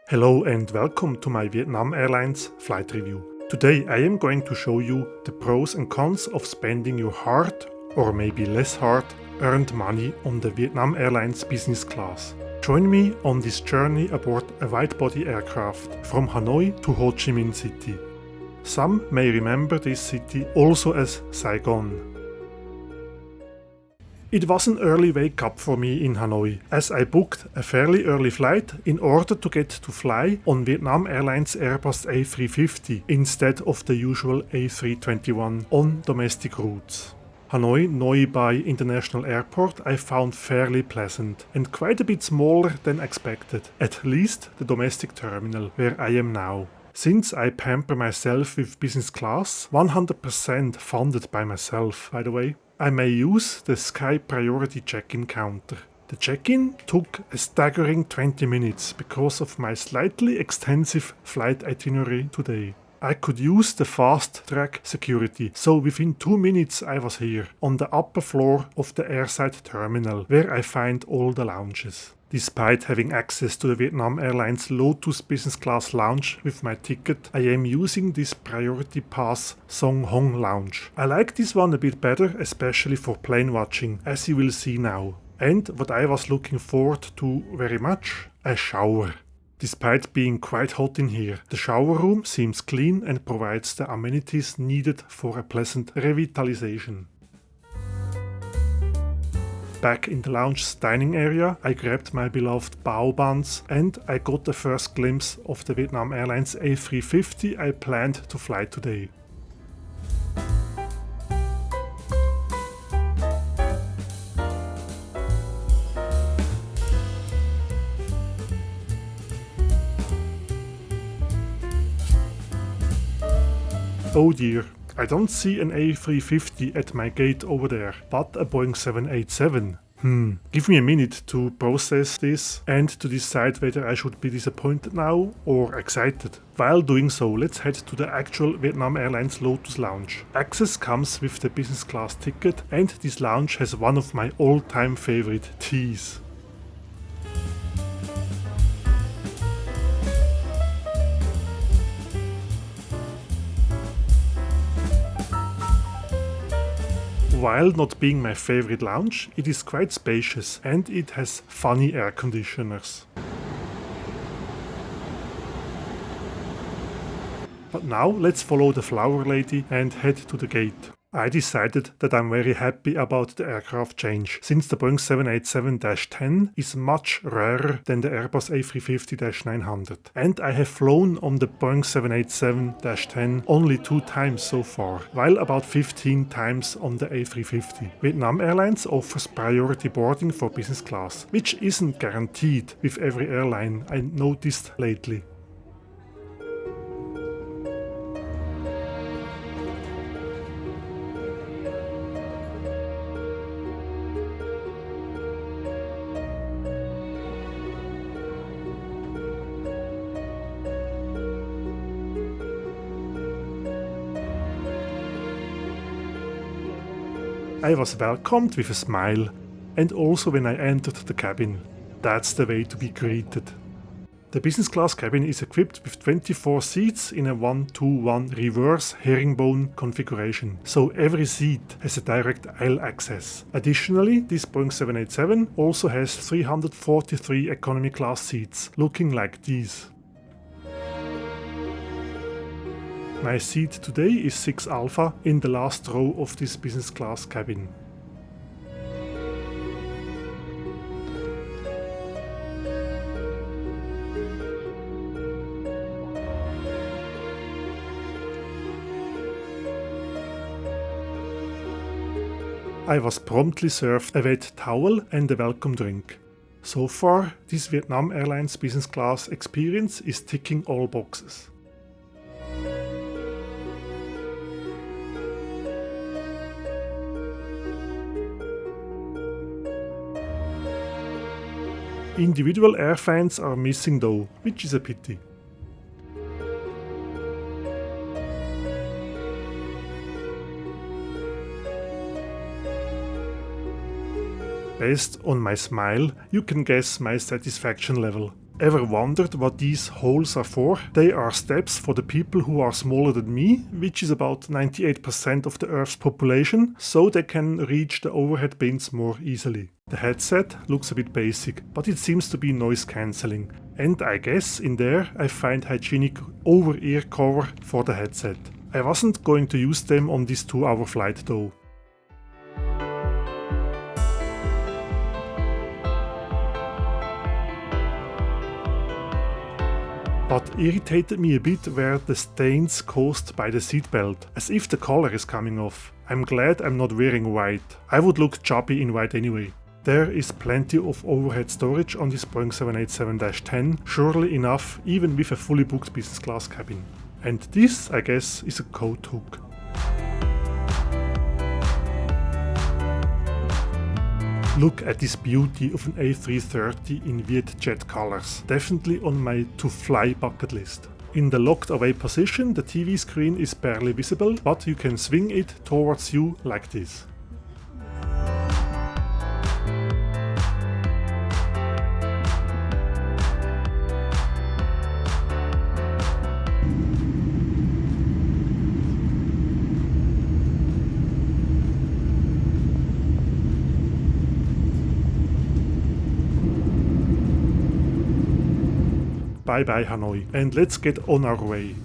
Hello and welcome to my Vietnam Airlines flight review. Today I am going to show you the pros and cons of spending your hard, or maybe less hard, earned money on the Vietnam Airlines business class. Join me on this journey aboard a wide-body aircraft from Hanoi to Ho Chi Minh City. Some may remember this city also as Saigon. It was an early wake-up for me in Hanoi, as I booked a fairly early flight in order to get to fly on Vietnam Airlines Airbus A350 instead of the usual A321 on domestic routes. Hanoi Noi Bai International Airport I found fairly pleasant and quite a bit smaller than expected, at least the domestic terminal where I am now. Since I pamper myself with business class, 100% funded by myself, by the way, I may use the Sky Priority check-in counter. The check-in took a staggering 20 minutes because of my slightly extensive flight itinerary today. I could use the fast-track security, so within 2 minutes I was here, on the upper floor of the airside terminal, where I find all the lounges. Despite having access to the Vietnam Airlines Lotus Business Class lounge with my ticket, I am using this Priority Pass Song Hong lounge. I like this one a bit better, especially for plane watching, as you will see now. And what I was looking forward to very much, a shower. Despite being quite hot in here, the shower room seems clean and provides the amenities needed for a pleasant revitalization. Back in the lounge's dining area, I grabbed my beloved bao buns and I got the first glimpse of the Vietnam Airlines A350 I planned to fly today. Oh dear. I don't see an A350 at my gate over there, but a Boeing 787. Give me a minute to process this and to decide whether I should be disappointed now or excited. While doing so, let's head to the actual Vietnam Airlines Lotus lounge. Access comes with the business class ticket, and this lounge has one of my all-time favorite teas. While not being my favorite lounge, it is quite spacious and it has funny air conditioners. But now let's follow the flower lady and head to the gate. I decided that I'm very happy about the aircraft change, since the Boeing 787-10 is much rarer than the Airbus A350-900. And I have flown on the Boeing 787-10 only 2 times so far, while about 15 times on the A350. Vietnam Airlines offers priority boarding for business class, which isn't guaranteed with every airline, I noticed lately. I was welcomed with a smile, and also when I entered the cabin. That's the way to be greeted. The business class cabin is equipped with 24 seats in a 1-2-1 reverse herringbone configuration, so every seat has a direct aisle access. Additionally, this Boeing 787 also has 343 economy class seats, looking like these. My seat today is 6 Alpha in the last row of this business class cabin. I was promptly served a wet towel and a welcome drink. So far, this Vietnam Airlines business class experience is ticking all boxes. Individual air fans are missing though, which is a pity. Based on my smile, you can guess my satisfaction level. Ever wondered what these holes are for? They are steps for the people who are smaller than me, which is about 98% of the Earth's population, so they can reach the overhead bins more easily. The headset looks a bit basic, but it seems to be noise cancelling, and I guess in there I find hygienic over-ear cover for the headset. I wasn't going to use them on this 2-hour flight though. What irritated me a bit were the stains caused by the seatbelt, as if the collar is coming off. I'm glad I'm not wearing white. I would look chubby in white anyway. There is plenty of overhead storage on this Boeing 787-10, surely enough even with a fully booked business class cabin. And this, I guess, is a coat hook. Look at this beauty of an A330 in Vietjet colors, definitely on my to-fly bucket list. In the locked away position, the TV screen is barely visible, but you can swing it towards you like this. Bye bye Hanoi, and let's get on our way.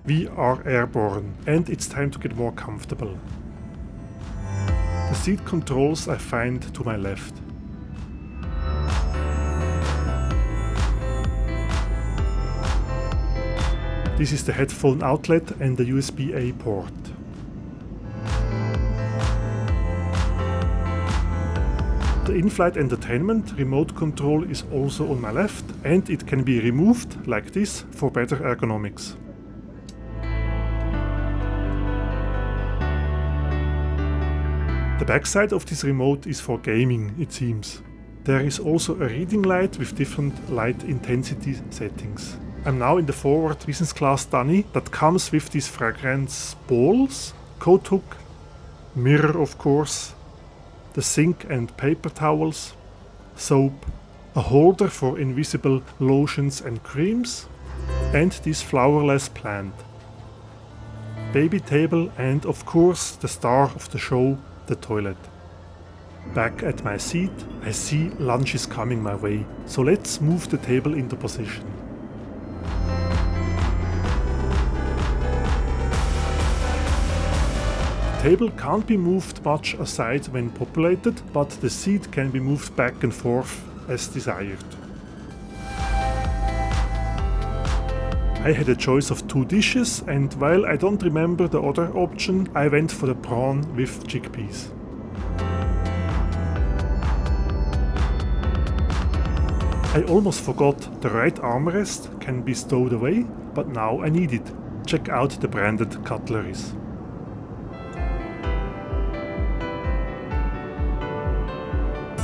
We are airborne, and it's time to get more comfortable. The seat controls I find to my left. This is the headphone outlet and the USB-A port. The in-flight entertainment remote control is also on my left, and it can be removed like this for better ergonomics. The backside of this remote is for gaming, it seems. There is also a reading light with different light intensity settings. I'm now in the forward business class dunny that comes with these fragrance balls, coat hook, mirror of course, the sink and paper towels, soap, a holder for invisible lotions and creams, and this flowerless plant. Baby table and of course the star of the show, the toilet. Back at my seat, I see lunch is coming my way, so let's move the table into position. The table can't be moved much aside when populated, but the seat can be moved back and forth as desired. I had a choice of 2 dishes, and while I don't remember the other option, I went for the prawn with chickpeas. I almost forgot the right armrest can be stowed away, but now I need it. Check out the branded cutleries.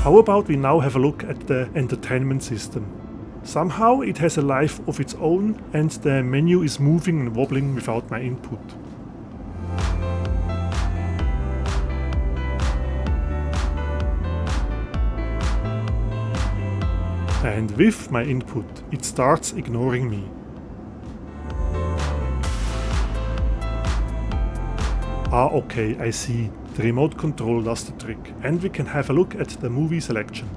How about we now have a look at the entertainment system? Somehow it has a life of its own, and the menu is moving and wobbling without my input. And with my input, it starts ignoring me. Ah, okay, I see. The remote control does the trick, and we can have a look at the movie selection.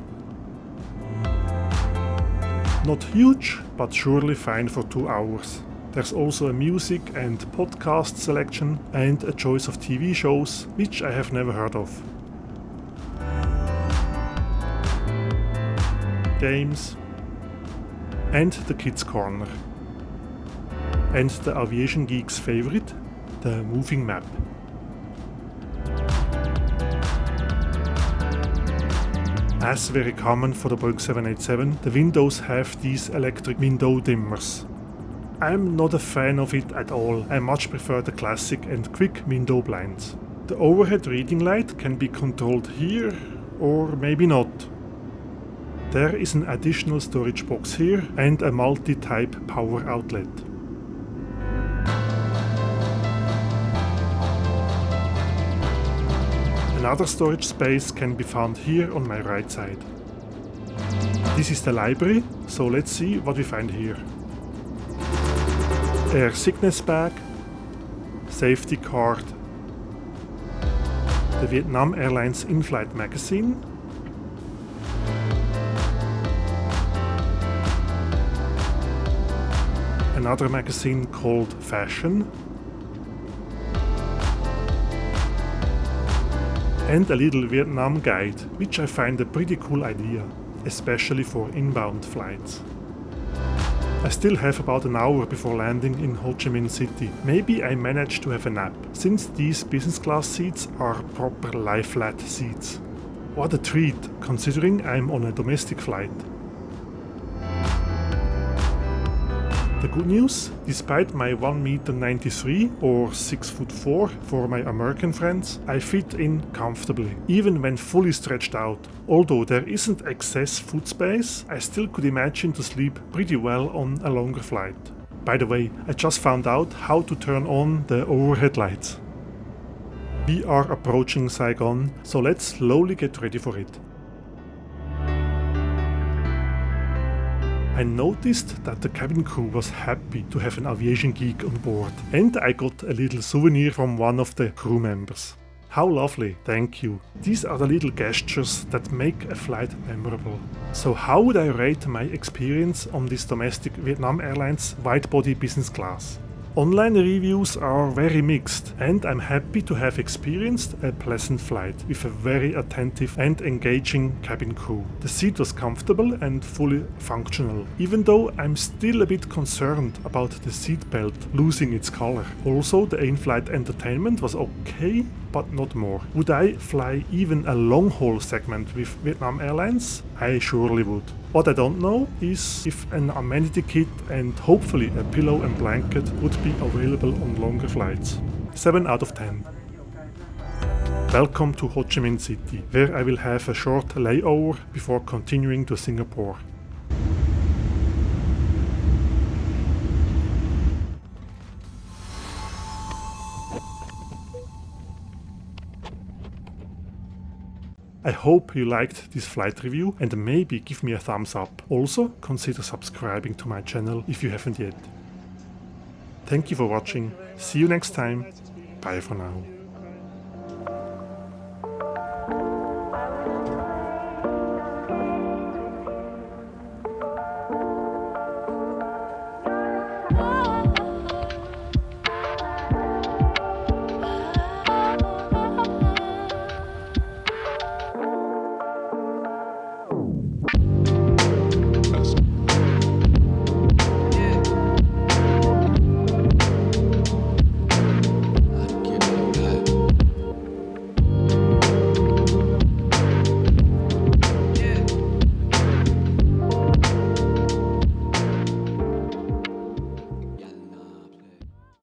Not huge, but surely fine for 2 hours. There's also a music and podcast selection and a choice of TV shows, which I have never heard of. Games. And the kids corner. And the aviation geek's favorite, the moving map. As very common for the Boeing 787, the windows have these electric window dimmers. I'm not a fan of it at all. I much prefer the classic and quick window blinds. The overhead reading light can be controlled here, or maybe not. There is an additional storage box here and a multi-type power outlet. Another storage space can be found here on my right side. This is the library, so let's see what we find here. Air sickness bag, safety card, the Vietnam Airlines in-flight magazine, another magazine called Fashion, and a little Vietnam guide, which I find a pretty cool idea, especially for inbound flights. I still have about an hour before landing in Ho Chi Minh City. Maybe I manage to have a nap, since these business class seats are proper lie-flat seats. What a treat, considering I'm on a domestic flight. The good news, despite my 1.93 m or 6'4" for my American friends, I fit in comfortably, even when fully stretched out. Although there isn't excess foot space, I still could imagine to sleep pretty well on a longer flight. By the way, I just found out how to turn on the overhead lights. We are approaching Saigon, so let's slowly get ready for it. I noticed that the cabin crew was happy to have an aviation geek on board, and I got a little souvenir from one of the crew members. How lovely, thank you. These are the little gestures that make a flight memorable. So how would I rate my experience on this domestic Vietnam Airlines wide-body business class? Online reviews are very mixed, and I'm happy to have experienced a pleasant flight with a very attentive and engaging cabin crew. The seat was comfortable and fully functional, even though I'm still a bit concerned about the seatbelt losing its color. Also, the in-flight entertainment was okay, but not more. Would I fly even a long-haul segment with Vietnam Airlines? I surely would. What I don't know is if an amenity kit and hopefully a pillow and blanket would be available on longer flights. 7 out of 10. Welcome to Ho Chi Minh City, where I will have a short layover before continuing to Singapore. I hope you liked this flight review and maybe give me a thumbs up. Also, consider subscribing to my channel if you haven't yet. Thank you for watching. See you next time. Bye for now.